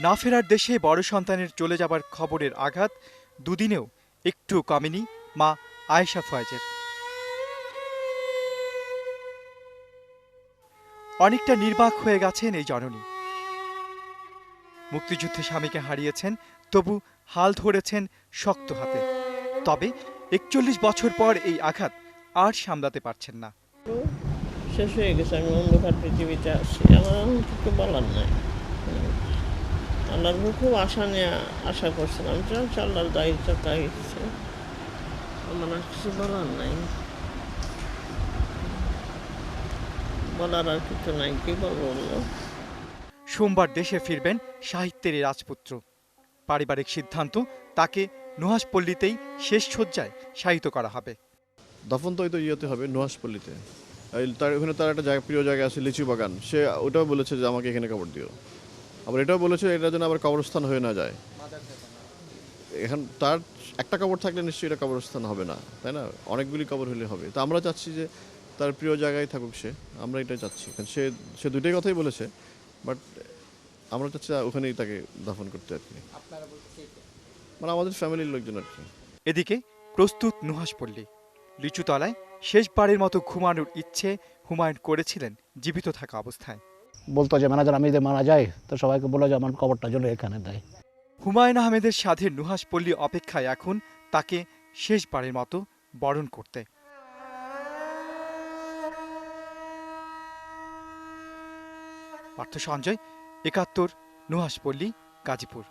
না ফেরার দেশে বড় সন্তানের চলে যাবার খবরের আঘাত দুদিনেও একটু কমেনি মা আয়েশা ফয়েজের। অনেকটা নির্বাক হয়ে গেছেন এই জননী। মুক্তিযুদ্ধে স্বামীকে হারিয়েছেন, তবু হাল ধরেছেন শক্ত হাতে। তবে ৪১ বছর পর এই আঘাত আর সামলাতে পারছেন না। শেষ হয়ে গেছে, আমি অন্ধকার পৃথিবীতে আসছি, আমার কিছু বলার নাই। আল্লাহর খুব আশা নিয়ে আশা করছিলাম, আল্লাহর দায়িত্ব তাই হচ্ছে, আমার আর কিছু বলার নাই, বলার আর কিছু নাই, কি বলবো। সোমবার দেশে ফিরবেন সাহিত্যের এই রাজপুত্র। পারিবারিক সিদ্ধান্ত, তাকে নুহাশপল্লীতেই শেষ শয্যায় শায়িত করা হবে। দাফন তো ইয়েতে হবে নুহাশপল্লীতে। তার ওখানে তার একটা জায়গা, প্রিয় জায়গা আছে লিচু বাগান, সে ওটাও বলেছে যে আমাকে এখানে কবর দিও। আবার এটাও বলেছে এটা যেন আবার কবরস্থান হয়ে না যায়। এখন তার একটা কবর থাকলে নিশ্চয়ই এটা কবরস্থান হবে না, তাই না? অনেকগুলি কবর হলে হবে। তো আমরা চাচ্ছি যে তার প্রিয় জায়গায় থাকুক সে, আমরা এটাই চাচ্ছি। সে দুইটাই কথাই বলেছে, বাট আমরা চাচ্ছি ওখানেই তাকে দাফন করতে আর কি, মানে আমাদের ফ্যামিলির লোকজন আর কি। এদিকে প্রস্তুত নুহাশপল্লী। লিচুতলায় শেষবারের মতো ঘুমানোর ইচ্ছে হুমায়ুন করেছিলেন জীবিত থাকা অবস্থায়। বলতো যে ম্যানেজার আমি যদি মারা যাই তো সবাইকে বলে যে আমার কবরটা জন্য এখানে দেয়। হুমায়ুন আহমেদের সাধের নুহাশপল্লী অপেক্ষায় এখন তাকে শেষবারের মতো বরণ করতে। পার্থ সঞ্জয়, ৭১, নুহাশপল্লী, গাজীপুর।